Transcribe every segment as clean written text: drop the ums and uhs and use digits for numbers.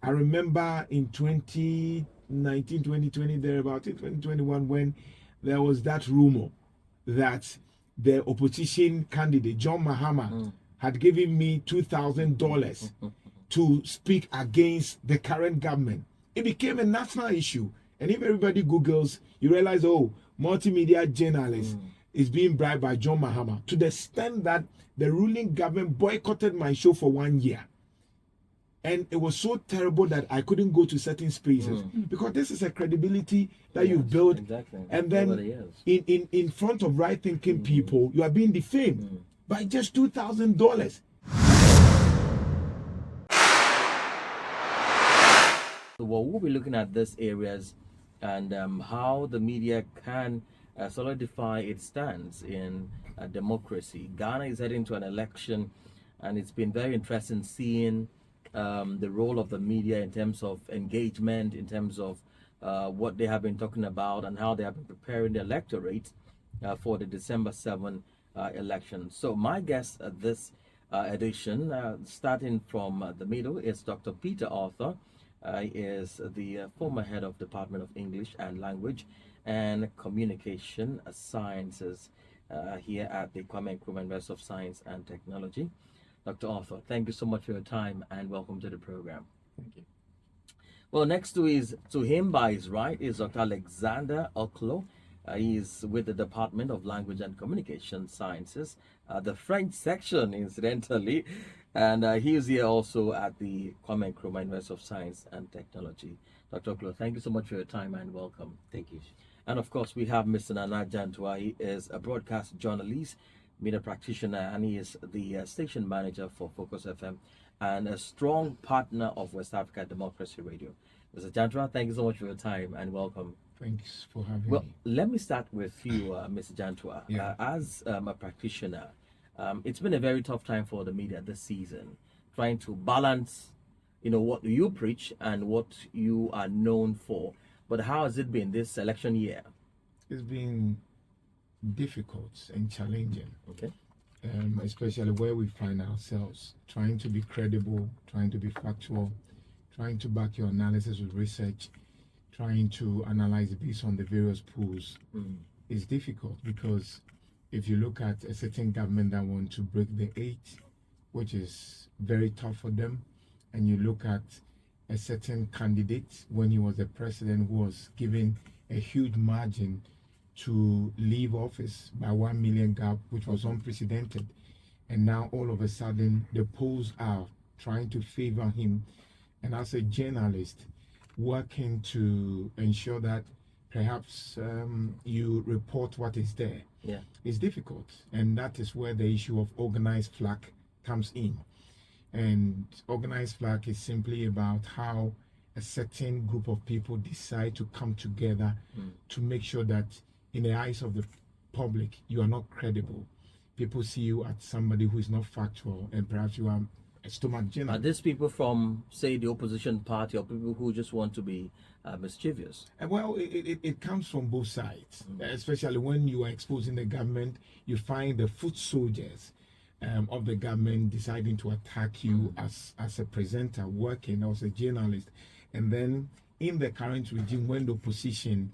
I remember in 2019, 2020, thereabout, in 2021, when there was that rumor that the opposition candidate, John Mahama, had given me $2,000 to speak against the current government. It became a national issue. And if everybody Googles, you realize, oh, multimedia journalist is being bribed by John Mahama, to the extent that the ruling government boycotted my show for 1 year. And it was so terrible that I couldn't go to certain spaces because this is a credibility that you've built. Exactly. And then in front of right-thinking people, you are being defamed by just $2,000. So we'll be looking at these areas and how the media can solidify its stance in democracy. Ghana is heading to an election, and it's been very interesting seeing the role of the media in terms of engagement, in terms of what they have been talking about and how they have been preparing the electorate for the December 7 election. So my guest at this edition, starting from the middle, is Dr. Peter Arthur. Is the former head of Department of English and Language and Communication Sciences here at the Kwame Nkrumah University of Science and Technology. Dr. Arthur, thank you so much for your time and welcome to the program. Thank you. Well, next to him by his right is Dr. Alexandre Ocloo. He is with the Department of Language and Communication Sciences, the French section, incidentally. And he is here also at the Kwame Nkrumah University of Science and Technology. Dr. Ocloo, thank you so much for your time and welcome. Thank you. And of course, we have Mr. Nana Jantuah. He is a broadcast journalist, media practitioner, and he is the station manager for Focus FM and a strong partner of West Africa Democracy Radio. Mr. Jantuah, thank you so much for your time and welcome. Thanks for having me. Well, let me start with you, Mr. Jantuah. Yeah. As a practitioner, it's been a very tough time for the media this season, trying to balance, what you preach and what you are known for. But how has it been this election year? It's been difficult and challenging. Okay. Especially where we find ourselves, trying to be credible, trying to be factual, trying to back your analysis with research, trying to analyze based on the various polls is difficult because if you look at a certain government that want to break the 8, which is very tough for them, and you look at a certain candidate when he was the president who was given a huge margin to leave office by 1 million gap, which was unprecedented, and now all of a sudden the polls are trying to favor him. And as a journalist working to ensure that perhaps you report what is there, it's difficult. And that is where the issue of organized flag comes in. And organized flag is simply about how a certain group of people decide to come together to make sure that in the eyes of the public, you are not credible. People see you as somebody who is not factual, and perhaps you are a stomach journalist. Are these people from, say, the opposition party or people who just want to be mischievous? Well, it comes from both sides, especially when you are exposing the government. You find the foot soldiers of the government deciding to attack you as a presenter, working as a journalist. And then in the current regime, when the opposition,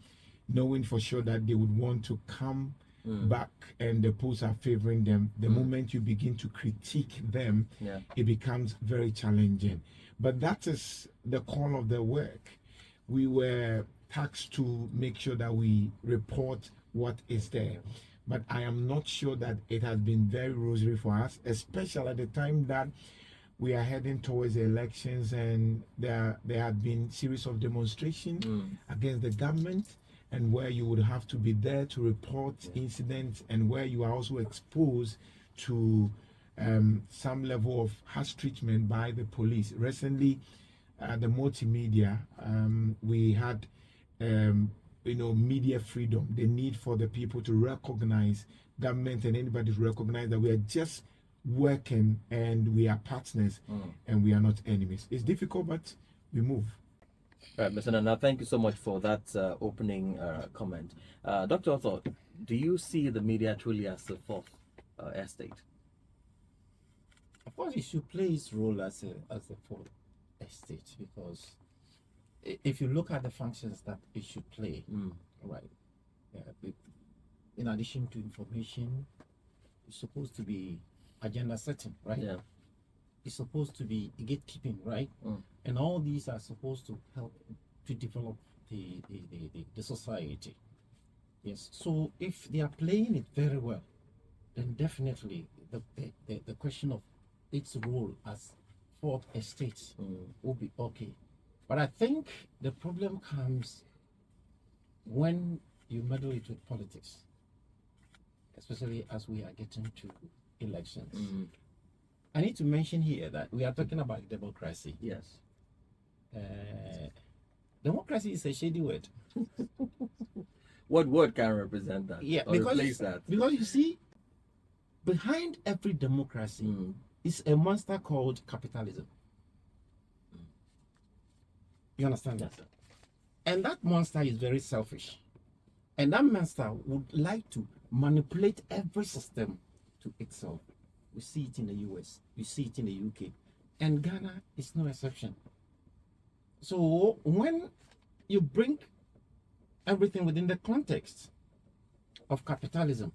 knowing for sure that they would want to come back and the polls are favoring them, the moment you begin to critique them, it becomes very challenging. But that is the call of the work. We were tasked to make sure that we report what is there. But I am not sure that it has been very rosy for us, especially at the time that we are heading towards the elections, and there had been series of demonstrations against the government, and where you would have to be there to report incidents, and where you are also exposed to some level of harsh treatment by the police. Recently, the multimedia, we had media freedom, the need for the people to recognize government and anybody to recognize that we are just working and we are partners and we are not enemies. It's difficult, but we move. Right, Mr. Nana, thank you so much for that opening comment. Dr. Arthur, do you see the media truly as the fourth estate? Of course, it should play its role as a fourth estate, because if you look at the functions that it should play, right, in addition to information, it's supposed to be agenda setting, right? Yeah. It's supposed to be gatekeeping, right? And all these are supposed to help to develop the society. Yes. So if they are playing it very well, then definitely the question of its role as fourth estate will be okay. But I think the problem comes when you meddle it with politics, especially as we are getting to elections. I need to mention here that we are talking about democracy. Yes. Democracy is a shady word. What word can represent that? Yeah, or because replace that? because you see, behind every democracy is a monster called capitalism. You understand that? Yes. And that monster is very selfish. And that monster would like to manipulate every system to itself. We see it in the US, we see it in the UK, and Ghana is no exception. So when you bring everything within the context of capitalism,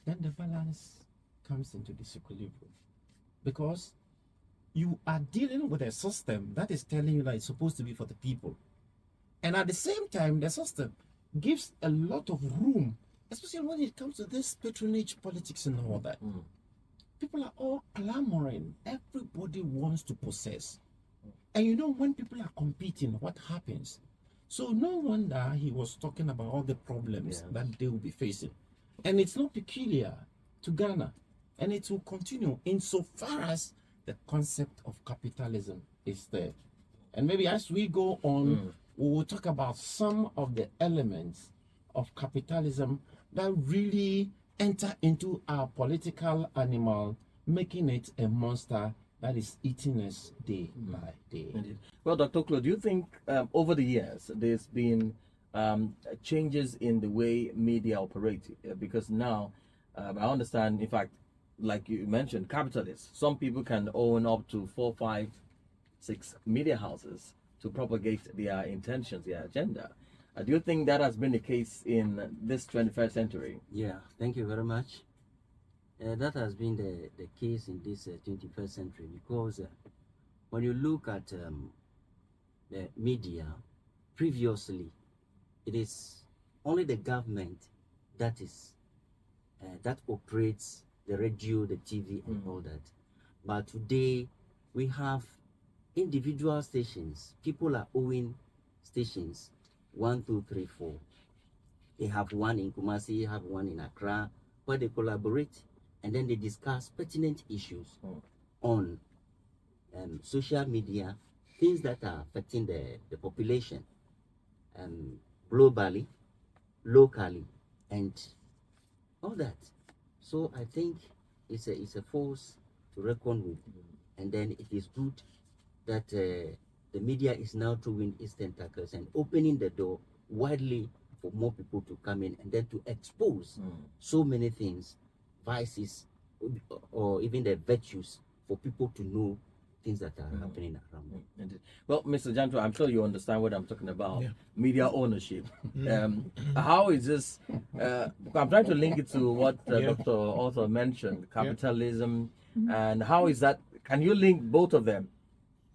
then the balance comes into disequilibrium, because you are dealing with a system that is telling you that it's supposed to be for the people, and at the same time the system gives a lot of room, especially when it comes to this patronage politics and all that. People are all clamoring. Everybody wants to possess. And you know, when people are competing, what happens? So no wonder he was talking about all the problems that they will be facing. And it's not peculiar to Ghana. And it will continue insofar as the concept of capitalism is there. And maybe as we go on, we will talk about some of the elements of capitalism that really enter into our political animal, making it a monster that is eating us day by day. Indeed. Well, Dr. Ocloo, do you think over the years there's been changes in the way media operate? Because now I understand, in fact, like you mentioned, capitalists, some people can own up to 4, 5, 6 media houses to propagate their intentions, their agenda. Do you think that has been the case in this 21st century? Yeah, thank you very much. That has been the case in this 21st century, because when you look at the media, previously, it is only the government that is that operates the radio, the TV, and all that. But today, we have individual stations. People are owning stations, 1, 2, 3, 4. They have one in Kumasi, have one in Accra, where they collaborate, and then they discuss pertinent issues on social media, things that are affecting the population, globally, locally, and all that. So I think it's a force to reckon with, and then it is good that the media is now throwing its tentacles and opening the door widely for more people to come in, and then to expose so many things, vices, or even the virtues, for people to know things that are happening around. Indeed. Well, Mr. Jantuah, I'm sure you understand what I'm talking about. Media ownership. How is this? I'm trying to link it to what Dr. also mentioned, capitalism, and how is that? Can you link both of them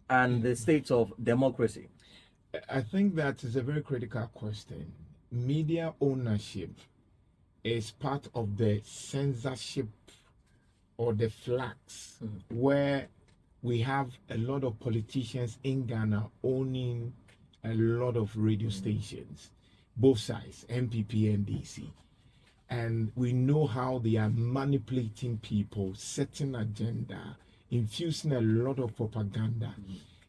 and the state of democracy? I think that is a very critical question. Media ownership is part of the censorship or the flags where we have a lot of politicians in Ghana owning a lot of radio stations, both sides, MPP and DC. And we know how they are manipulating people, setting agenda, infusing a lot of propaganda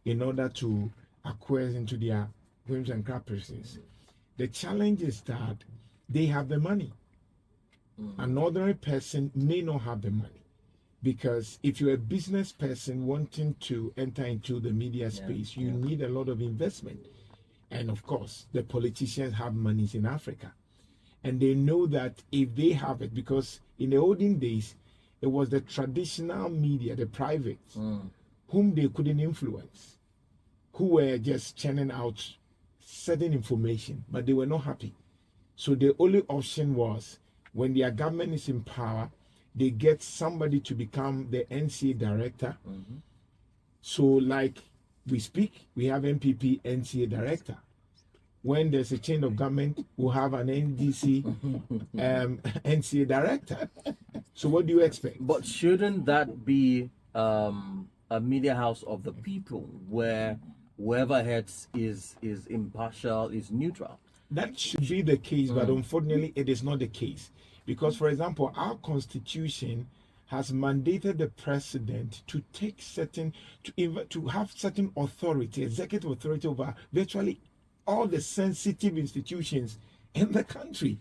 in order to acquire into their whims and caprices. The challenge is that they have the money. An ordinary person may not have the money, because if you're a business person wanting to enter into the media space, you need a lot of investment. And of course, the politicians have monies in Africa. And they know that if they have it, because in the olden days, it was the traditional media, the private, whom they couldn't influence. who were just churning out certain information, but they were not happy. So the only option was, when their government is in power, they get somebody to become the NCA director. So like we speak, we have MPP NCA director. When there's a change of government, we'll have an NDC NCA director. So what do you expect? But shouldn't that be a media house of the people, where whoever heads is impartial, is neutral? That should be the case, but unfortunately, it is not the case. Because, for example, our constitution has mandated the president to take certain, to have certain authority, executive authority over virtually all the sensitive institutions in the country.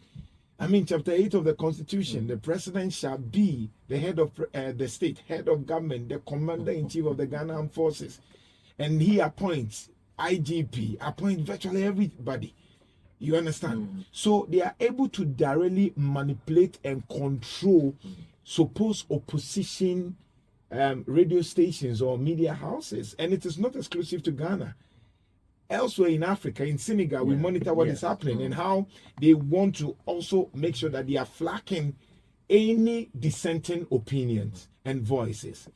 I mean, Chapter 8 of the Constitution, the president shall be the head of the state, head of government, the commander-in-chief of the Ghana Armed Forces. And he appoints IGP, appoints virtually everybody. You understand? So they are able to directly manipulate and control supposed opposition radio stations or media houses. And it is not exclusive to Ghana. Elsewhere in Africa, in Senegal, we monitor what is happening and how they want to also make sure that they are flanking any dissenting opinions and voices.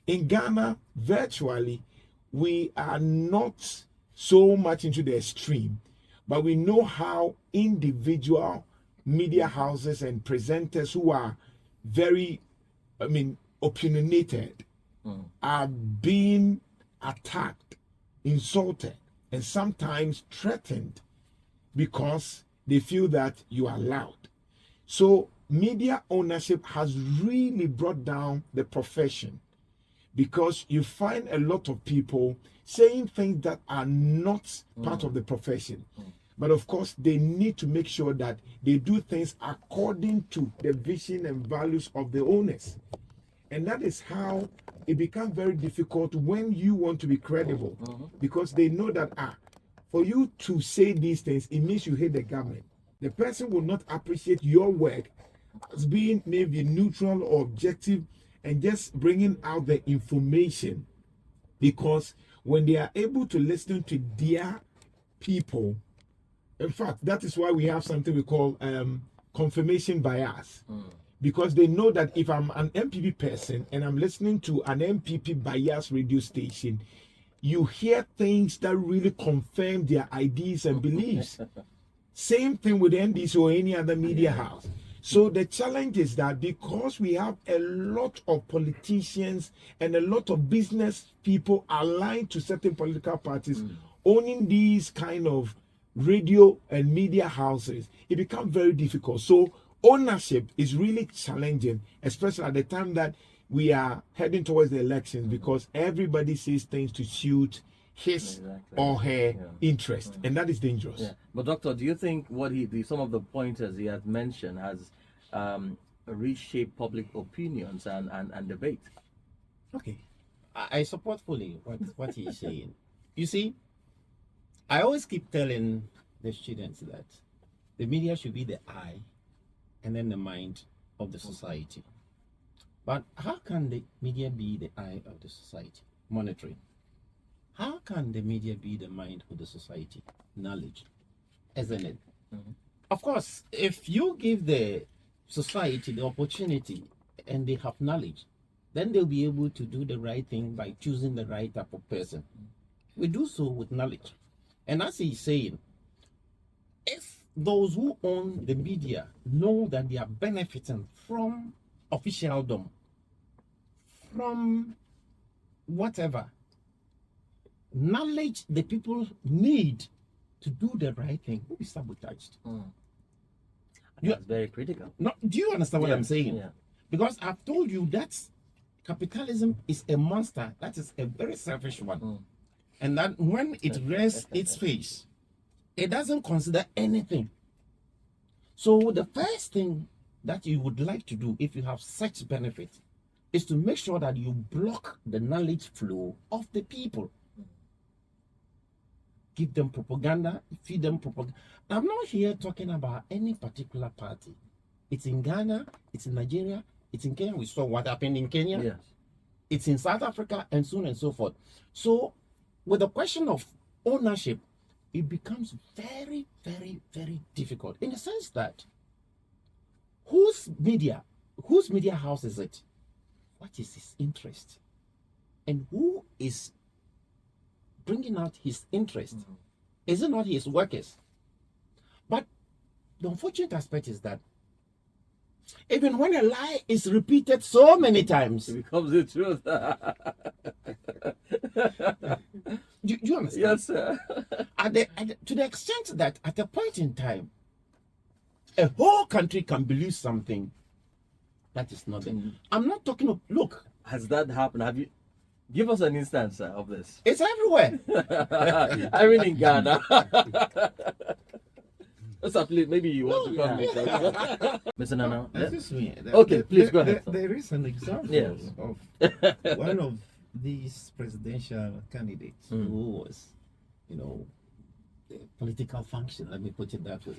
In Ghana, virtually, we are not so much into the extreme, but we know how individual media houses and presenters who are very, opinionated are being attacked, insulted, and sometimes threatened because they feel that you are loud. So media ownership has really brought down the profession, because you find a lot of people saying things that are not part of the profession. But of course, they need to make sure that they do things according to the vision and values of the owners. And that is how it becomes very difficult when you want to be credible, because they know that for you to say these things, it means you hate the government. The person will not appreciate your work as being maybe neutral or objective and just bringing out the information, because when they are able to listen to their people, in fact, that is why we have something we call confirmation bias. Because they know that if I'm an MPP person and I'm listening to an MPP bias radio station, you hear things that really confirm their ideas and beliefs. Same thing with NDC or any other media house. So the challenge is that because we have a lot of politicians and a lot of business people aligned to certain political parties owning these kind of radio and media houses, it becomes very difficult. So ownership is really challenging, especially at the time that we are heading towards the elections, because everybody says things to suit his or her interest, and that is dangerous. But doctor, do you think what some of the pointers he has mentioned has reshaped public opinions and debate? Okay, I support fully what he's saying. You see, I always keep telling the students that the media should be the eye and then the mind of the society. But how can the media be the eye of the society? Monitoring. How can the media be the mind of the society? Knowledge, isn't it? Of course, if you give the society the opportunity and they have knowledge, then they'll be able to do the right thing by choosing the right type of person. We do so with knowledge. And as he's saying, if those who own the media know that they are benefiting from officialdom, from whatever knowledge the people need to do the right thing, will be sabotaged. That's very critical. No, do you understand what I'm saying? Yeah. Because I've told you that capitalism is a monster that is a very selfish one. And that when it rests its face, it doesn't consider anything. So the first thing that you would like to do if you have such benefit is to make sure that you block the knowledge flow of the people. Give them propaganda, feed them propaganda. I'm not here talking about any particular party. It's in Ghana, it's in Nigeria, it's in Kenya. We saw what happened in Kenya. Yes. It's in South Africa, and so on and so forth. So with the question of ownership, it becomes very, very, very difficult in the sense that whose media house is it? What is his interest? And who is bringing out his interest? Is it not his workers? But the unfortunate aspect is that even when a lie is repeated so many times, It becomes the truth. do you understand? Yes, sir. To the extent that at a point in time, a whole country can believe something that is not there. I'm not talking of, look, Has that happened? Have you? Give us an instance of this. it's everywhere. I mean, in Ghana. So please, maybe you want to come with us. Mr. Nana. Excuse me. Okay, please go ahead. There is an example Yes. of one of these presidential candidates who was, you know, the political function, let me put it that way. It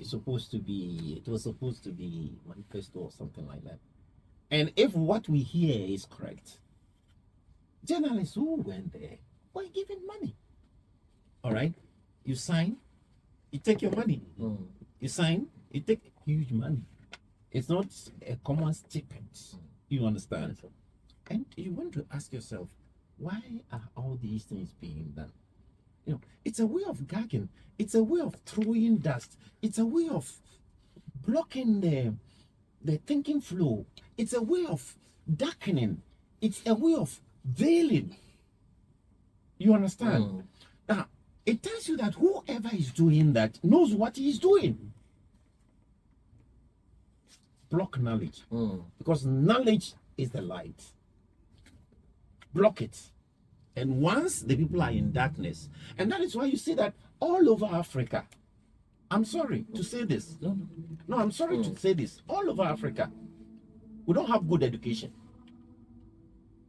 was supposed to be manifesto or something like that. And if what we hear is correct, journalists who went there were given money. All right? You sign, you take your money. You sign, you take huge money. It's not a common stipend. You understand? And you want to ask yourself, why are all these things being done? You know, it's a way of gagging. It's a way of throwing dust. It's a way of blocking the thinking flow. It's a way of darkening. It's a way of veiling. You understand? Now, it tells you that whoever is doing that knows what he is doing. Block knowledge. Because knowledge is the light. Block it. And once the people are in darkness, and that is why you see that all over Africa, I'm sorry to say this. No, I'm sorry to say this. All over Africa, we don't have good education.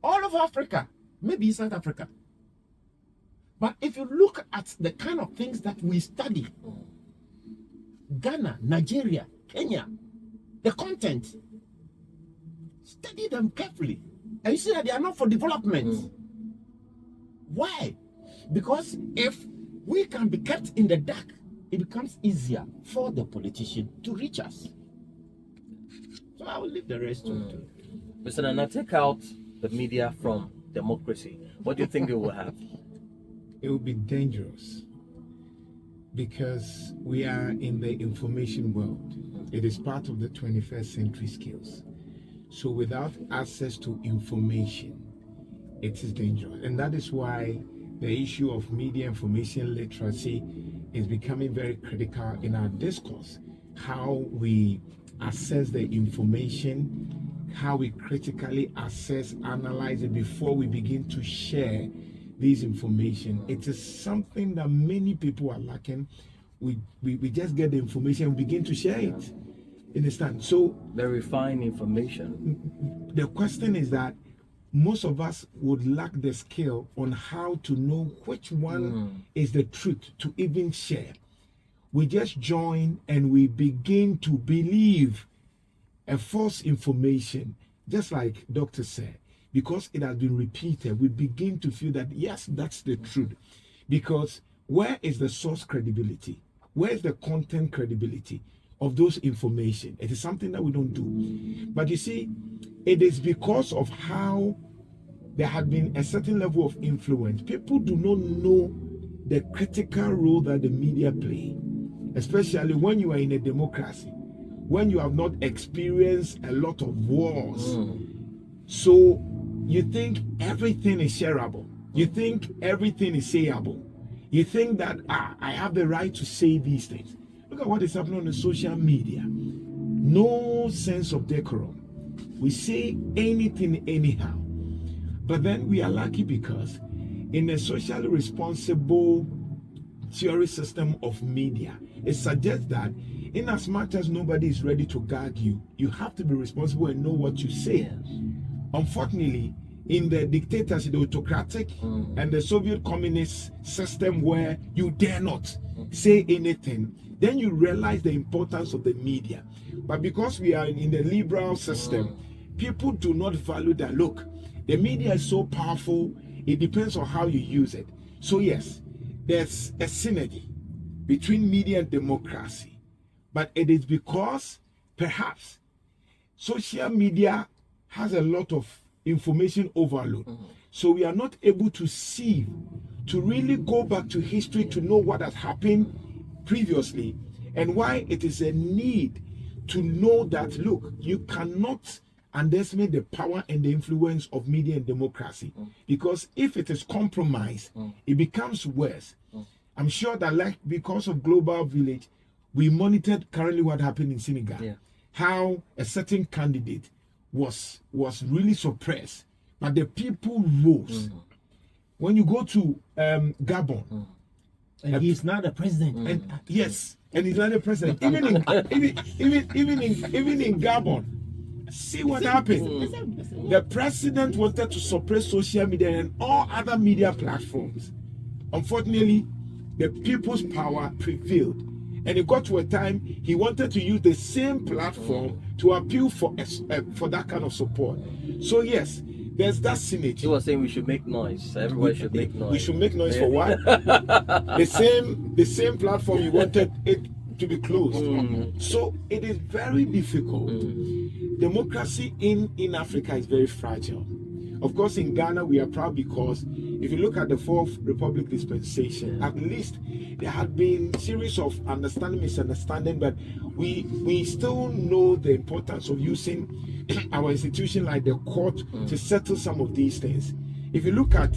All over Africa, maybe South Africa. But if you look at the kind of things that we study, Ghana, Nigeria, Kenya, the content, study them carefully. And you see that they are not for development. Why? Because if we can be kept in the dark, it becomes easier for the politician to reach us. So I will leave the rest to Mr. Nana, take out the media from democracy. What do you think they will have? It will be dangerous because we are in the information world. It is part of the 21st century skills. So without access to information, it is dangerous. And that is why the issue of media information literacy is becoming very critical in our discourse. How we assess the information, how we critically assess, analyze it before we begin to share this information. It is something that many people are lacking. We just get the information and begin to share it. Understand? So The refined information. the question is that most of us would lack the skill on how to know which one is the truth to even share. We just join and we begin to believe a false information, just like Doctor said, because it has been repeated. We begin to feel that yes, that's the truth. Because where is the source credibility? Where is the content credibility of those information? It is something that we don't do. But you see, it is because of how there had been a certain level of influence. People do not know the critical role that the media play, especially when you are in a democracy, when you have not experienced a lot of wars. So you think everything is shareable. You think everything is sayable. You think that, I have the right to say these things. Look at what is happening on the social media. No sense of decorum. We say anything anyhow. But then we are lucky because in a socially responsible theory system of media, it suggests that in as much as nobody is ready to gag you, you have to be responsible and know what you say. Unfortunately, in the dictatorship, the autocratic and the Soviet communist system where you dare not say anything, then you realize the importance of the media. But because we are in the liberal system, people do not value that. Look, the media is so powerful, it depends on how you use it. So yes, there's a synergy between media and democracy, but it is because perhaps social media has a lot of information overload. So we are not able to see, to really go back to history to know what has happened previously and why it is a need to know that, look, you cannot underestimate the power and the influence of media and democracy, because if it is compromised, it becomes worse. I'm sure that, like, because of Global Village, we monitored currently what happened in Senegal, how a certain candidate was really suppressed, but the people rose. When you go to Gabon, And he's now the president. and yes, and he's not the president. Even in Gabon, see what happened. The president wanted to suppress social media and all other media platforms. Unfortunately, the people's power prevailed, and it got to a time he wanted to use the same platform to appeal for that kind of support. So yes, there's that synergy. He was saying we should make noise. Everybody should make noise. We should make noise for what? the same platform you wanted it to be closed. So it is very difficult. Democracy in Africa is very fragile. Of course, in Ghana we are proud because if you look at the Fourth Republic dispensation, at least there had been series of misunderstanding, but we still know the importance of using our institution like the court to settle some of these things. If you look at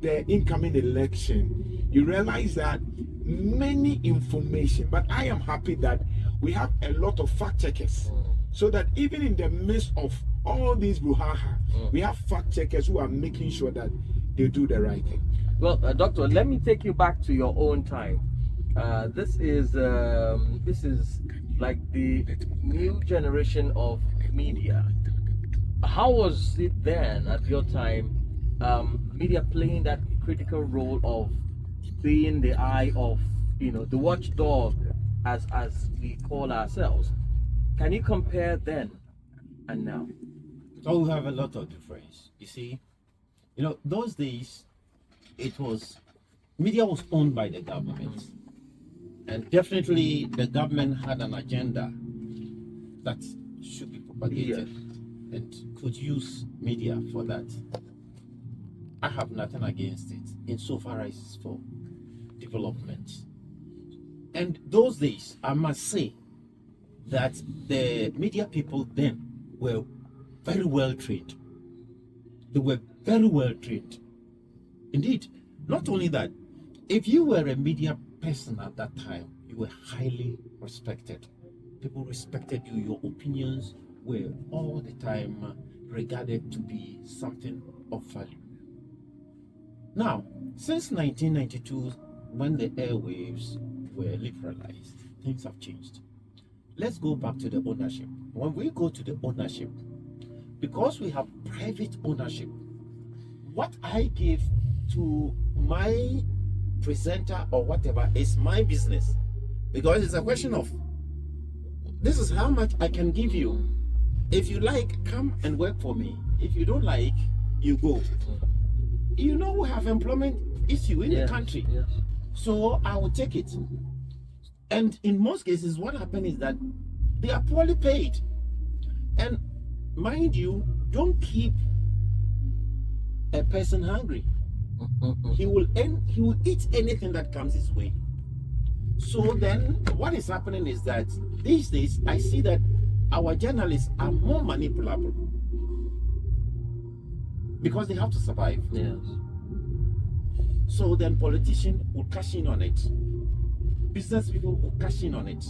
the incoming election, you realize that many information, but I am happy that we have a lot of fact checkers, so that even in the midst of all these brouhaha, we have fact checkers who are making sure that they do the right thing. Well, Doctor, let me take you back to your own time. This is like the new generation of media. How was it then at your time, media playing that critical role of being the eye of, the watchdog, as we call ourselves? Can you compare then and now? Oh, we have a lot of difference. You see, those days, media was owned by the government, and definitely the government had an agenda that should be propagated and could use media for that. I have nothing against it insofar as it's for development. And those days, I must say that the media people then were very well trained. They were very well trained. Indeed, not only that, if you were a media person at that time, you were highly respected. People respected you. Your opinions were all the time regarded to be something of value. Now, since 1992, when the airwaves were liberalized, things have changed. Let's go back to the ownership. When we go to the ownership, because we have private ownership, what I give to my presenter or whatever is my business, because it's a question of, this is how much I can give you. If you like, come and work for me. If you don't like, you go. We have employment issue in the country. So I will take it. And in most cases, what happens is that they are poorly paid. And mind you, don't keep a person hungry. He will eat anything that comes his way. So then what is happening is that these days I see that our journalists are more manipulable because they have to survive. Yes. So then politicians will cash in on it. Business people will cash in on it.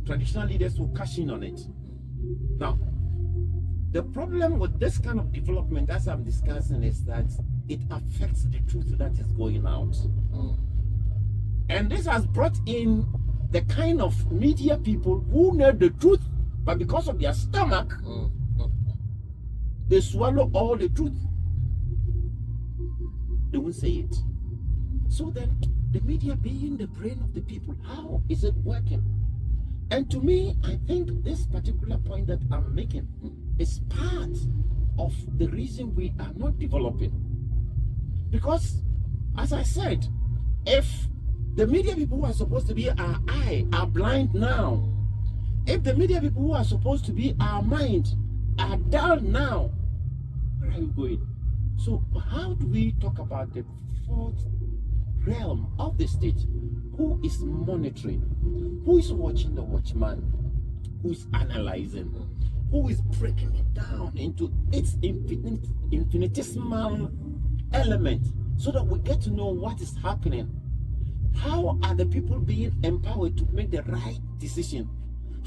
Traditional leaders will cash in on it. Now, the problem with this kind of development, as I'm discussing, is that it affects the truth that is going out. And this has brought in the kind of media people who know the truth, but because of their stomach, they swallow all the truth. They won't say it. So then, the media being the brain of the people, how is it working? And to me, I think this particular point that I'm making is part of the reason we are not developing. Because As I said, if the media people who are supposed to be our eye are blind now, if the media people who are supposed to be our mind are dull now, where are you going? So how do we talk about the fourth realm of the state? Who is monitoring? Who is watching the watchman? Who is analyzing? Who is breaking it down into its infinitesimal element so that we get to know what is happening? How are the people being empowered to make the right decision?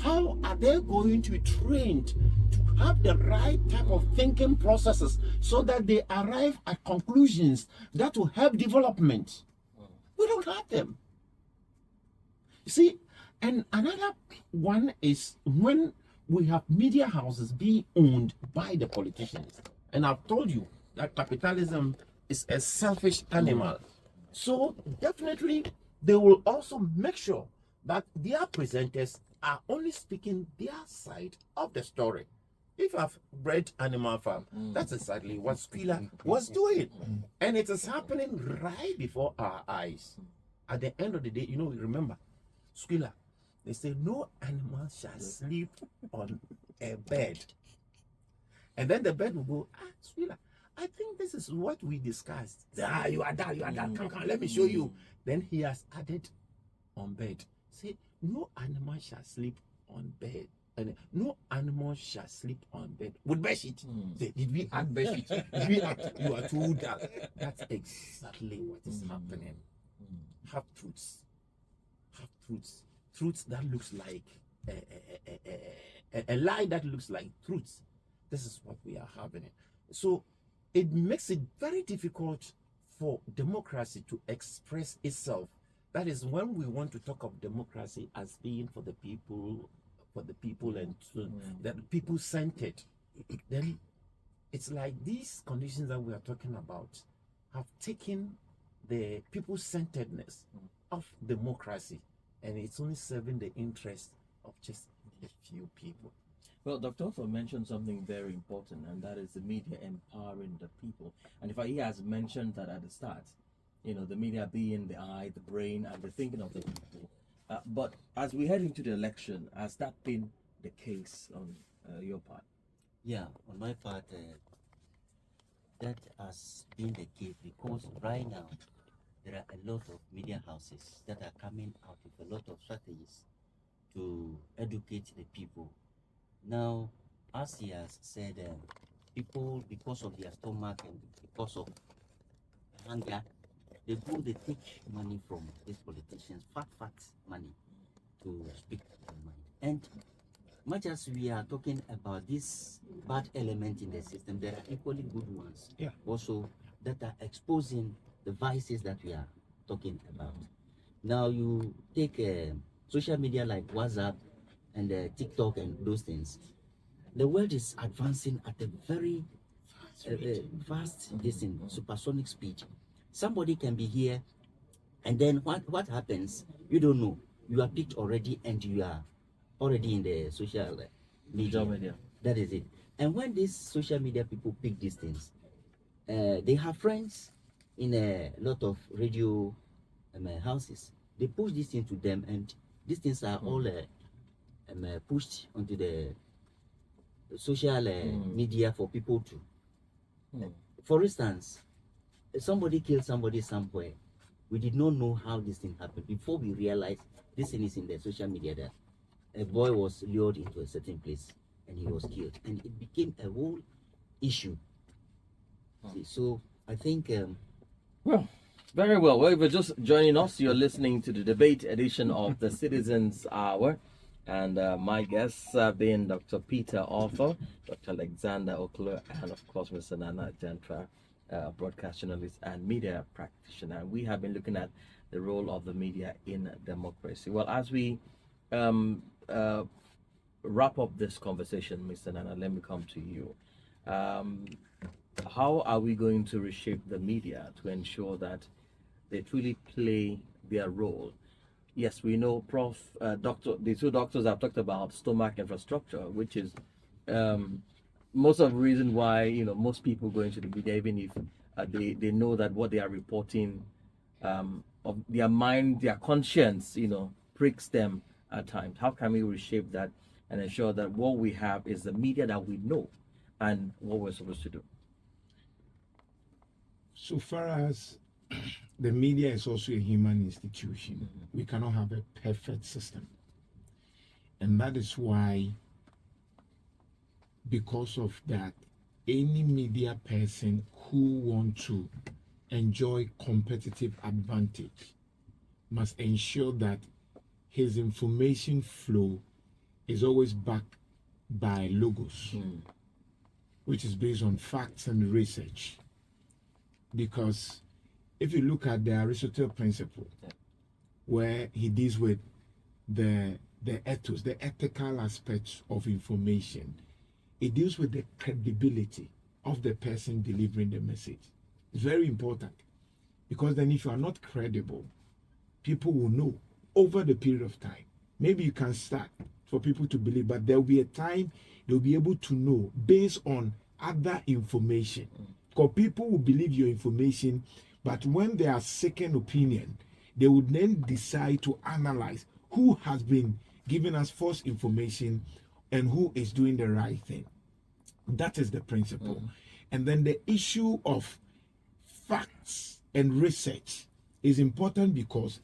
How are they going to be trained to have the right type of thinking processes so that they arrive at conclusions that will help development? We don't have them. You see, and another one is when we have media houses being owned by the politicians. And I've told you that capitalism is a selfish animal. So definitely they will also make sure that their presenters are only speaking their side of the story. If I've bred Animal Farm, that's exactly what Squila was doing. And it is happening right before our eyes. At the end of the day, you know, remember, Squila, they say no animal shall sleep on a bed. And then the bed will go, Squila, I think this is what we discussed. You are that, come, let me show you. Then he has added on bed. Say, no animal shall sleep on bed. And no animal shall sleep on bed with bed sheet. Say, did we add bed sheet? Did we add? You are too dull. That's exactly what is happening. Have truths. Have truths. Truths that looks like a lie that looks like truths. This is what we are having. So it makes it very difficult for democracy to express itself. That is when we want to talk of democracy as being for the people and that people-centered. Then it's like these conditions that we are talking about have taken the people-centeredness of democracy, and it's only serving the interest of just a few people. Well, Dr. also mentioned something very important, and that is the media empowering the people. And he has mentioned that at the start, you know, the media being the eye, the brain, and the thinking of the people. But as we head into the election, has that been the case on your part? Yeah, on my part, that has been the case because right now there are a lot of media houses that are coming out with a lot of strategies to educate the people. Now, as he has said, people, because of their stomach and because of hunger, they take money from these politicians, fat money, to speak their mind. And much as we are talking about this bad element in the system, there are equally good ones also that are exposing the vices that we are talking about. Now, you take social media like WhatsApp and TikTok and those things. The world is advancing at a very fast, supersonic speed. Somebody can be here, and then what happens? You don't know. You are picked already, and you are already in the social media. That is it. And when these social media people pick these things, they have friends in a lot of radio houses. They push these things to them, and these things are all pushed onto the social media for people to. For instance, somebody killed somebody somewhere. We did not know how this thing happened before we realized this thing is in the social media that a boy was lured into a certain place and he was killed, and it became a whole issue. See, so I think well, very well. Well, if you're just joining us, you're listening to the debate edition of the Citizens Hour. And my guests have been Dr. Peter Arthur, Dr. Alexander Ocloo, and of course, Mr. Nana Jantuah, broadcast journalist and media practitioner. We have been looking at the role of the media in democracy. Well, as we wrap up this conversation, Mr. Nana, let me come to you. How are we going to reshape the media to ensure that they truly play their role? Yes, we know, the two doctors have talked about stomach infrastructure, which is most of the reason why most people go into the media, even if they know that what they are reporting of their mind, their conscience, pricks them at times. How can we reshape that and ensure that what we have is the media that we know and what we're supposed to do? So far as the media is also a human institution, we cannot have a perfect system. And that is why, because of that, any media person who wants to enjoy competitive advantage must ensure that his information flow is always backed by logos, which is based on facts and research. Because if you look at the Aristotle principle, where he deals with the ethos, the ethical aspects of information, it deals with the credibility of the person delivering the message. It's very important, because then if you are not credible, people will know over the period of time. Maybe you can start for people to believe, but there will be a time they'll be able to know based on other information. Because people will believe your information, but when they are second opinion, they would then decide to analyze who has been giving us false information and who is doing the right thing. That is the principle. And then the issue of facts and research is important, because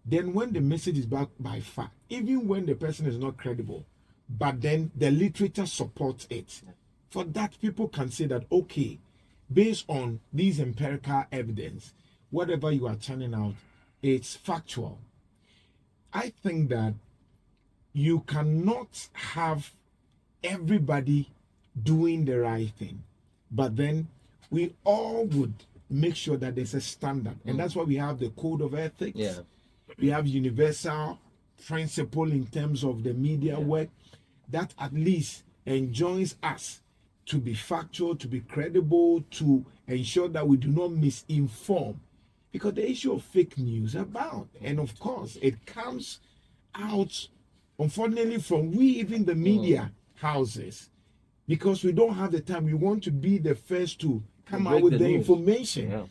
then when the message is backed by fact, even when the person is not credible, but then the literature supports it, for that people can say that, okay, based on these empirical evidence, whatever you are churning out, it's factual. I think that you cannot have everybody doing the right thing, but then we all would make sure that there's a standard. And that's why we have the code of ethics. We have universal principle in terms of the media work that at least enjoins us to be factual, to be credible, to ensure that we do not misinform. Because the issue of fake news abound. And of course, it comes out, unfortunately, from we, even the media houses, because we don't have the time. We want to be the first to come out with the information.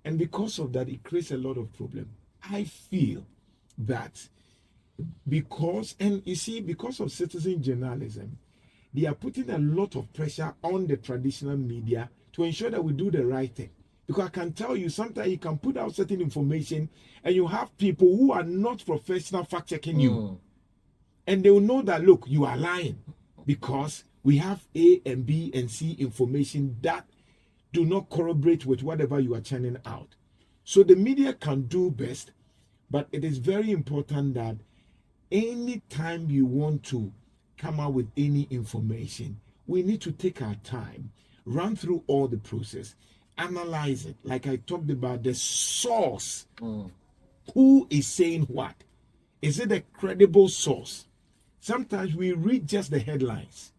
And because of that, it creates a lot of problem. I feel that because of citizen journalism, they are putting a lot of pressure on the traditional media to ensure that we do the right thing. Because I can tell you, sometimes you can put out certain information and you have people who are not professional fact-checking you. And they will know that, look, you are lying, because we have A and B and C information that do not corroborate with whatever you are churning out. So the media can do best, but it is very important that any time you want to come out with any information, we need to take our time, run through all the process, analyze it. Like I talked about, the source. Who is saying what? Is it a credible source? Sometimes we read just the headlines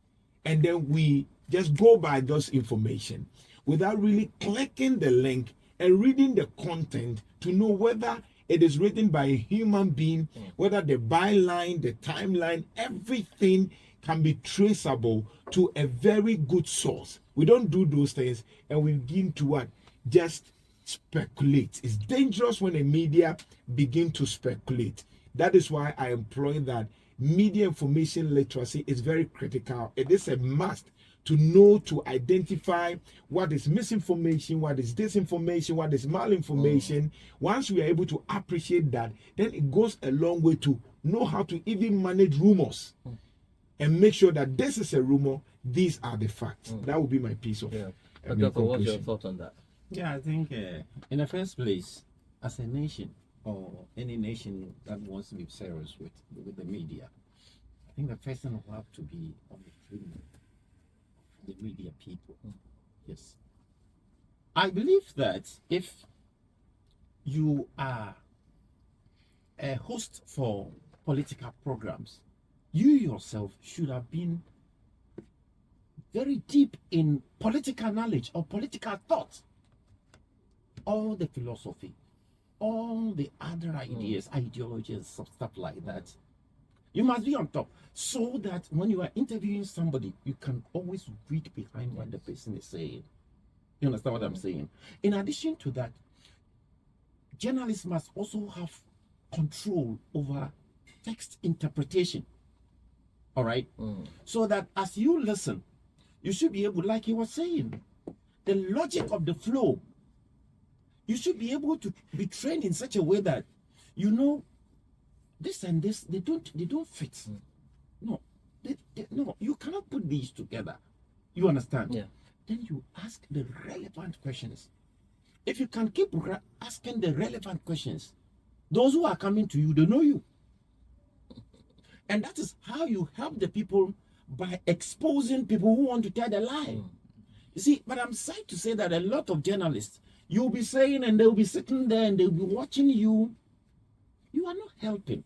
and then we just go by those information without really clicking the link and reading the content to know whether it is written by a human being, whether the byline, the timeline, everything can be traceable to a very good source. We don't do those things, and we begin to what? Just speculate. It's dangerous when the media begin to speculate. That is why I employ that media information literacy is very critical. It is a must to know, to identify what is misinformation, what is disinformation, what is malinformation. Once we are able to appreciate that, then it goes a long way to know how to even manage rumors and make sure that this is a rumor, these are the facts. That would be my piece of Dr. What's your thought on that? Yeah, I think in the first place, as a nation, or any nation that wants to be serious with the media, I think the first thing will have to be on the freedom of the media people. Yes. I believe that if you are a host for political programs, you yourself should have been very deep in political knowledge or political thought, all the philosophy, all the other ideas, ideologies, stuff like that. You must be on top, so that when you are interviewing somebody, you can always read behind what the person is saying. You understand what I'm saying? In addition to that, journalists must also have control over text interpretation. All right? So that as you listen, you should be able, like he was saying, the logic of the flow, you should be able to be trained in such a way that you know this and this, they don't fit. No, no, you cannot put these together. You understand? Yeah. Then you ask the relevant questions. If you can keep asking the relevant questions, those who are coming to you, they know you. And that is how you help the people, by exposing people who want to tell the lie. You see, but I'm sad to say that a lot of journalists, you'll be saying and they'll be sitting there and they'll be watching you. You are not helping.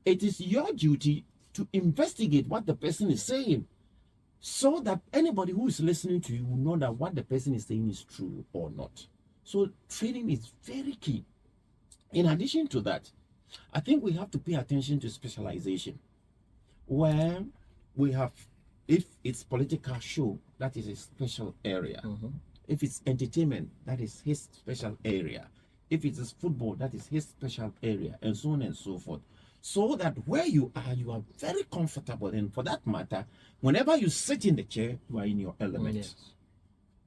It is your duty to investigate what the person is saying, so that anybody who is listening to you will know that what the person is saying is true or not. So training is very key. In addition to that, I think we have to pay attention to specialization, where we have, if it's political show, that is a special area. If it's entertainment, that is his special area. If it is football, that is his special area, and so on and so forth. So that where you are very comfortable. And for that matter, whenever you sit in the chair, you are in your element. Yes.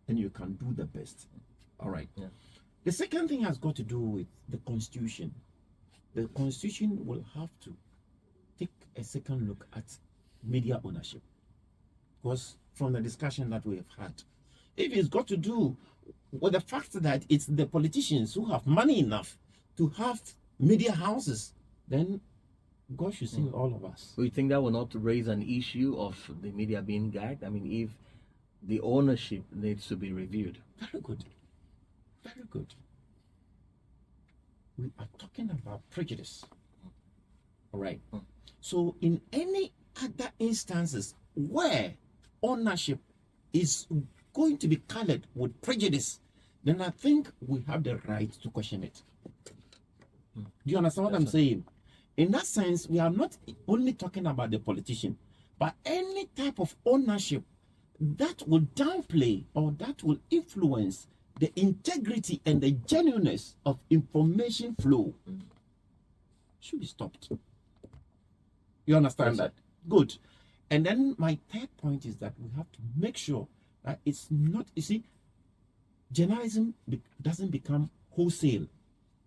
And you can do the best. All right. Yeah. The second thing has got to do with the Constitution. The Constitution will have to take a second look at media ownership. Because from the discussion that we have had, if it's got to do with the fact that it's the politicians who have money enough to have media houses, then God should save all of us. Do you think that will not raise an issue of the media being gagged? I mean, if the ownership needs to be reviewed. Very good. Very good. We are talking about prejudice. All right. So in any other instances where ownership is going to be colored with prejudice, then I think we have the right to question it. Do you understand what I'm saying? In that sense, we are not only talking about the politician, but any type of ownership that will downplay or that will influence the integrity and the genuineness of information flow should be stopped. You understand that? Good. And then my third point is that we have to make sure that it's not, you see, journalism doesn't become wholesale,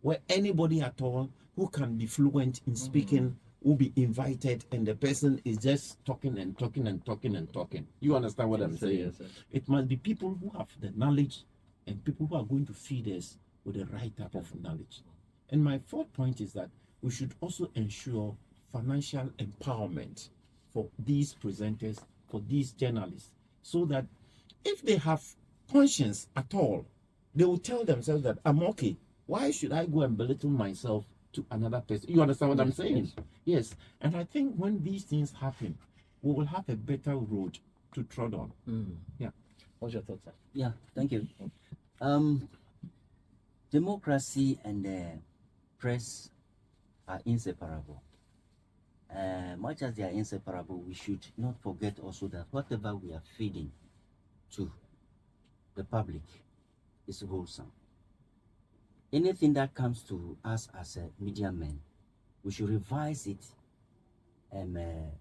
where anybody at all who can be fluent in speaking will be invited, and the person is just talking and talking and talking and talking. You understand what I'm saying? Yes, sir. It must be people who have the knowledge and people who are going to feed us with the right type of knowledge. And my fourth point is that we should also ensure financial empowerment for these presenters, for these journalists, so that if they have conscience at all, they will tell themselves that I'm okay. Why should I go and belittle myself to another person? You understand what I'm saying? Yes. And I think when these things happen, we will have a better road to trod on. Yeah. What's your thoughts, sir? Yeah, thank you. Democracy and press are inseparable. Much as they are inseparable, we should not forget also that whatever we are feeding to the public is wholesome. Anything that comes to us as a media men, we should revise it and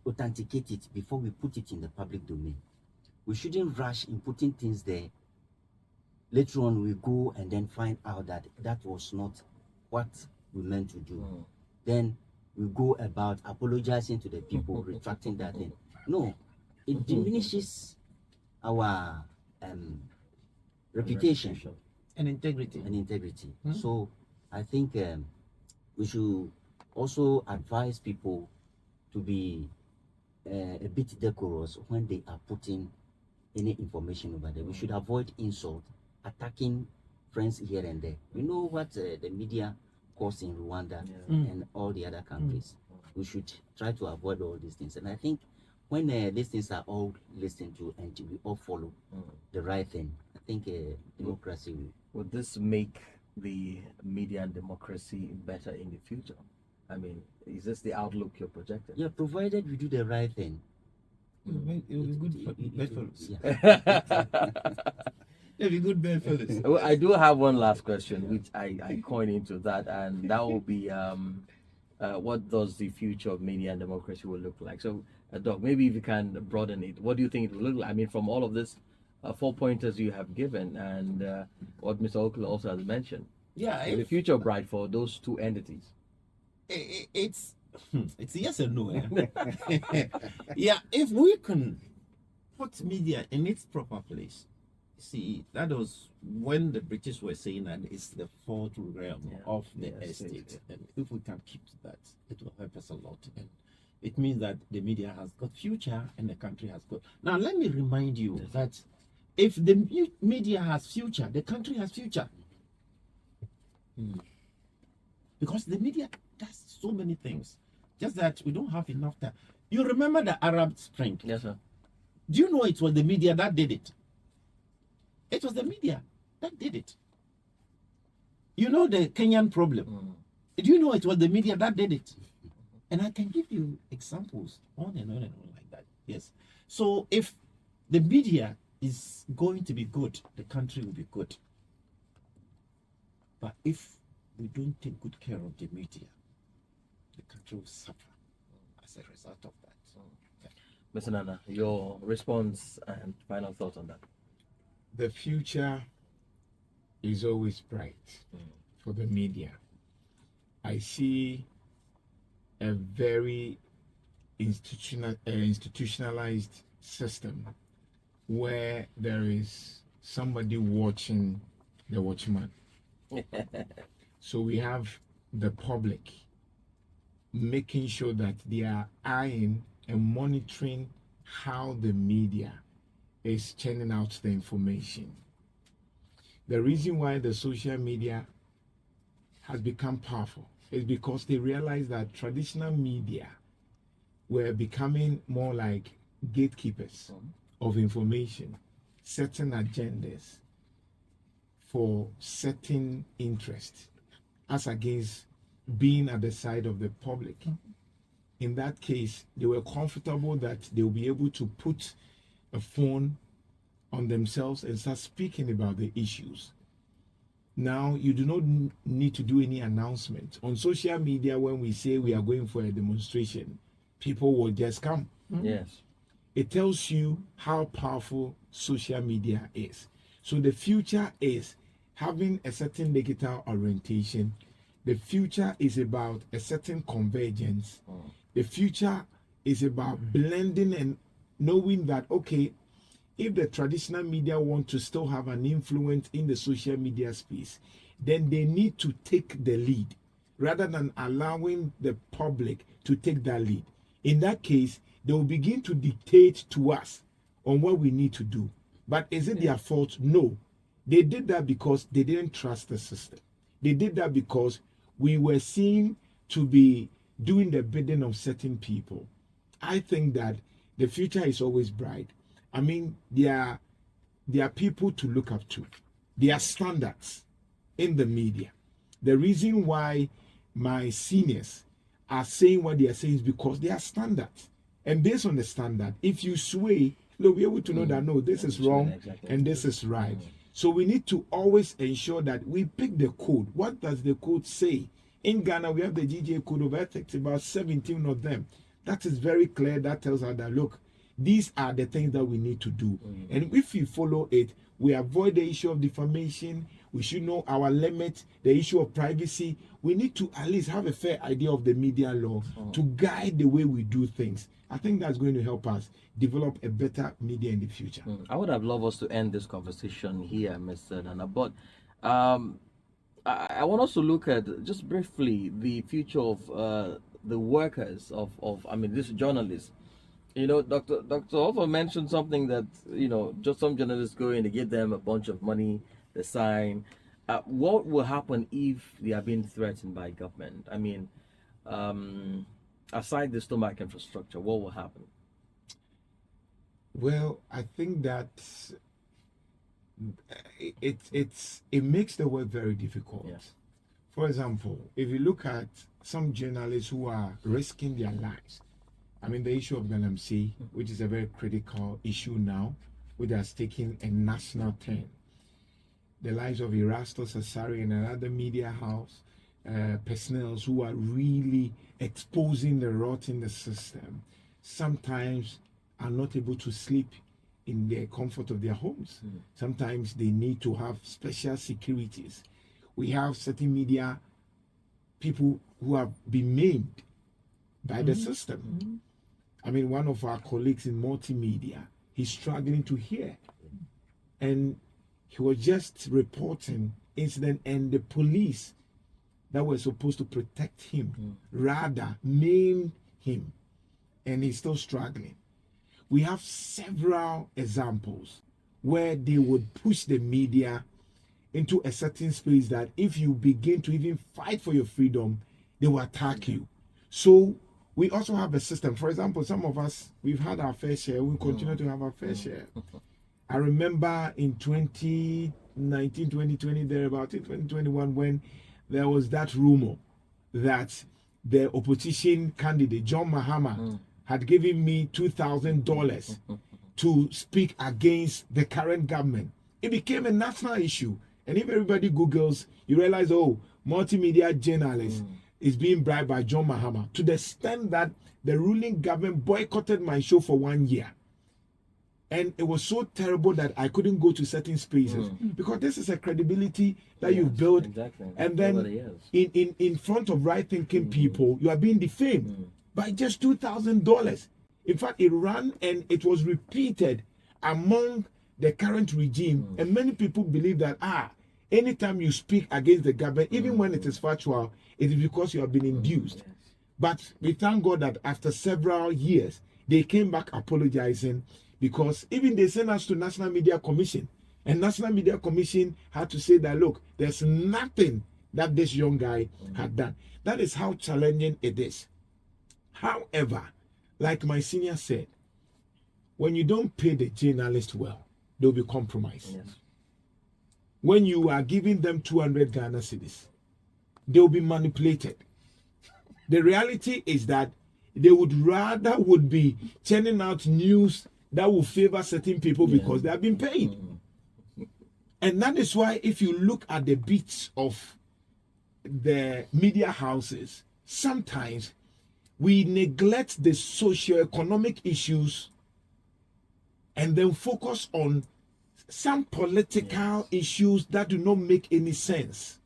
authenticate it before we put it in the public domain. We shouldn't rush in putting things there. Later on, we go and then find out that that was not what we meant to do. Then we go about apologizing to the people, retracting that thing. No, it diminishes our reputation And integrity. and integrity. So I think we should also advise people to be a bit decorous when they are putting any information over there. We should avoid insult, attacking friends here and there. We know what the media caused in Rwanda and all the other countries. We should try to avoid all these things. And I think when these things are all listened to and we all follow the right thing, I think democracy will. Would this make the media and democracy better in the future? I mean, is this the outlook you're projecting? Yeah, provided we do the right thing. It will be good for it- better. yeah. Very good bedfellows. Well, I do have one last question, which I coin into that, and that will be what does the future of media and democracy will look like? So, Doc, maybe if you can broaden it, what do you think it will look like? I mean, from all of this 4 pointers you have given, and what Mr. Ocloo also has mentioned, Yeah, is the future bright for those two entities? it's yes and no. Eh? Yeah, if we can put media in its proper place. See, that was when the British were saying that it's the fourth realm of the estate. And if we can keep to that, it will help us a lot. And it means that the media has got future and the country has got. Now, let me remind you that if the media has future, the country has future. Because the media does so many things. Just that we don't have enough time. You remember the Arab Spring? Yes, sir. Do you know it was the media that did it? It was the media that did it. You know the Kenyan problem. Do you know it was the media that did it? And I can give you examples on and on and on like that. Yes. So if the media is going to be good, the country will be good. But if we don't take good care of the media, the country will suffer as a result of that. Mr. Nana, your response and final thoughts on that. The future is always bright for the media. I see a very institutionalized system where there is somebody watching the watchman. So we have the public making sure that they are eyeing and monitoring how the media is churning out the information. The reason why the social media has become powerful is because they realize that traditional media were becoming more like gatekeepers of information, setting agendas for certain interests, as against being at the side of the public. In that case, they were comfortable that they will be able to put a phone on themselves and start speaking about the issues. Now, you do not need to do any announcement. On social media, when we say we are going for a demonstration, people will just come. Yes. It tells you how powerful social media is. So the future is having a certain digital orientation. The future is about a certain convergence. The future is about blending and knowing that, okay, if the traditional media want to still have an influence in the social media space, then they need to take the lead rather than allowing the public to take that lead. In that case, they will begin to dictate to us on what we need to do. But is it their fault? No. They did that because they didn't trust the system. They did that because we were seen to be doing the bidding of certain people. I think that the future is always bright. I mean, there are people to look up to. There are standards in the media. The reason why my seniors are saying what they are saying is because they are standards. And based on the standard, if you sway, they'll be able to know that, no, this is wrong and this is right. So we need to always ensure that we pick the code. What does the code say? In Ghana, we have the GJ Code of Ethics, about 17 of them. That is very clear. That tells us that, look, these are the things that we need to do. And if we follow it, we avoid the issue of defamation. We should know our limits, the issue of privacy. We need to at least have a fair idea of the media law to guide the way we do things. I think that's going to help us develop a better media in the future. I would have loved us to end this conversation here, Mr. Nana, but I want us to look at just briefly the future of the workers of I mean, this journalists. You know, Dr. Offer mentioned something that, you know, just some journalists go in, they give them a bunch of money, they sign. What will happen if they are being threatened by government? I mean, aside the stomach infrastructure, what will happen? Well, I think that it makes the work very difficult. Yes. For example, if you look at some journalists who are risking their lives, I mean, the issue of Galamsey, which is a very critical issue now, which has taken a national turn. the lives of Erastus Asari and another media house personnel who are really exposing the rot in the system, sometimes are not able to sleep in the comfort of their homes. Sometimes they need to have special securities. We have certain media people who have been maimed by the system. I mean, one of our colleagues in multimedia, he's struggling to hear. And he was just reporting incident, and the police that were supposed to protect him rather maimed him, and he's still struggling. We have several examples where they would push the media into a certain space that if you begin to even fight for your freedom, they will attack you. So we also have a system. For example, some of us, we've had our fair share, we continue to have our fair share. I remember in 2019, 2020, thereabout, in 2021, when there was that rumor that the opposition candidate, John Mahama, had given me $2,000 to speak against the current government. It became a national issue. And if everybody Googles, you realize, oh, multimedia journalist is being bribed by John Mahama, to the extent that the ruling government boycotted my show for 1 year. And it was so terrible that I couldn't go to certain spaces because this is a credibility that you've built. Exactly. And then in front of right-thinking people, you are being defamed by just $2,000. In fact, it ran and it was repeated among the current regime. And many people believe that, anytime you speak against the government, even when it is factual, it is because you have been induced. But we thank God that after several years, they came back apologizing, because even they sent us to National Media Commission, and National Media Commission had to say that, look, there's nothing that this young guy had done. That is how challenging it is. However, like my senior said, when you don't pay the journalist well, they'll be compromised. When you are giving them 200 Ghana cedis, they'll be manipulated. The reality is that they would be churning out news that will favor certain people because they have been paid. And that is why if you look at the beats of the media houses, sometimes we neglect the socio-economic issues and then focus on some political issues that do not make any sense.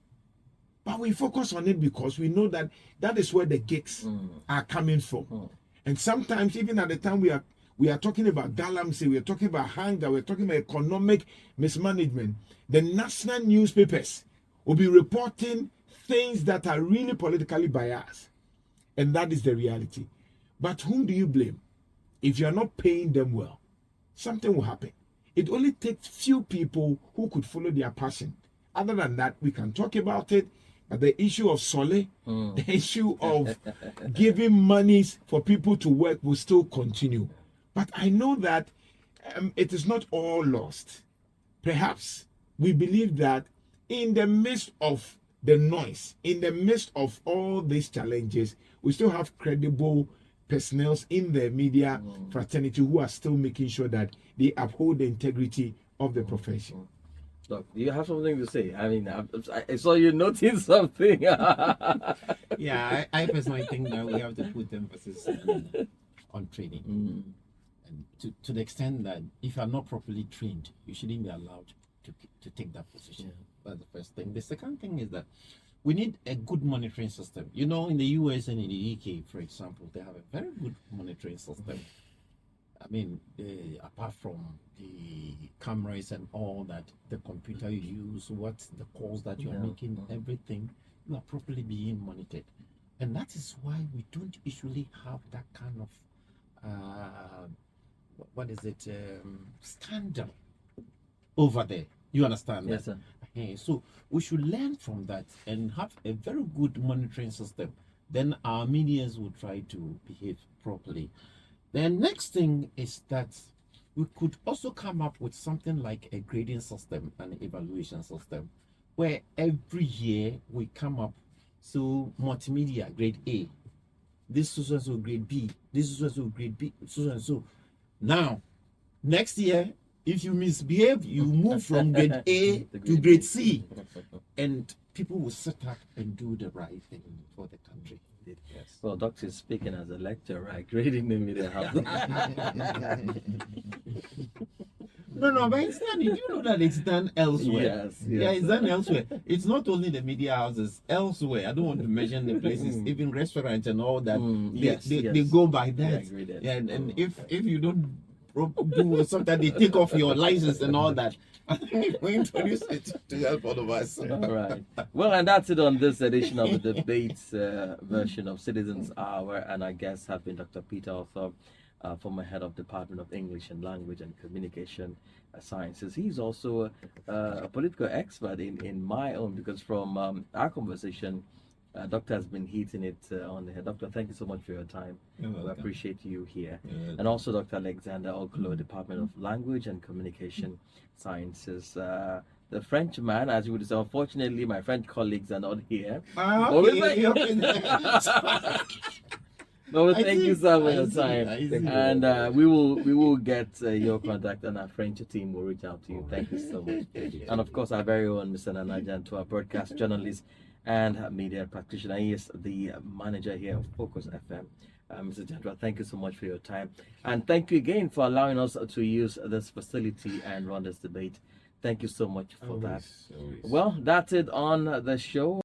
But we focus on it because we know that that is where the gigs are coming from. And sometimes, even at the time we are talking about galamsey, we are talking about hunger, we are talking about economic mismanagement, the national newspapers will be reporting things that are really politically biased. And that is the reality. But whom do you blame? If you are not paying them well, something will happen. It only takes few people who could follow their passion. Other than that, we can talk about it. But the issue of Sole, the issue of giving monies for people to work will still continue. But I know that it is not all lost. Perhaps we believe that in the midst of the noise, in the midst of all these challenges, we still have credible personnel in the media fraternity who are still making sure that they uphold the integrity of the profession. Look, do you have something to say? I mean, I saw you noting something. Yeah, I personally think that we have to put emphasis on training. And to the extent that if you are not properly trained, you shouldn't be allowed to take that position. That's the first thing. The second thing is that we need a good monitoring system. You know, in the US and in the UK, for example, they have a very good monitoring system. I mean, apart from the cameras and all that, the computer you use, what the calls that you are making, everything, you are properly being monitored. And that is why we don't usually have that kind of scandal over there. You understand? Yes, that? sir. Okay, so we should learn from that and have a very good monitoring system. Then our medias will try to behave properly. The next thing is that we could also come up with something like a grading system and evaluation system, where every year we come up, so multimedia grade A, this is also grade B, this is also grade B, so and so. Now, next year If you misbehave, you move from grade A to grade C, and people will sit up and do the right thing for the country. Yes. Well, Doctor is speaking as a lecturer, right? Grading the media house. No, but it's done. Do you know that it's done elsewhere? Yes, yes. Yeah, it's done elsewhere. It's not only the media houses, elsewhere. I don't want to mention the places, even restaurants and all that. They go by that. I agree that. Yeah, and if you don't do something, they take off your license and all that. I think we introduce it to help all of us. All right. Well, and that's it on this edition of the debates version of Citizens Hour. And our guests have been Dr. Peter Othorp, former head of Department of English and Language and Communication Sciences. He's also a political expert in my own, because from our conversation, Doctor has been hitting it on the head. Doctor, thank you so much for your time. You're We welcome. appreciate you here. You're welcome. And also Dr. Alexandre Ocloo, Department of Language and Communication Sciences. The French man, as you would say, unfortunately, my French colleagues are not here. Okay. But I thank see, you so much for I your see, time. I see. And we will get your contact, and our French team will reach out to you. Thank you so much. And of course, our very own Mr. Nana Jantuah, broadcast journalist and media practitioner. He is the manager here of Focus FM. Mr. Jantuah, thank you so much for your time. And thank you again for allowing us to use this facility and run this debate. Thank you so much for that. Always. Well, that's it on the show.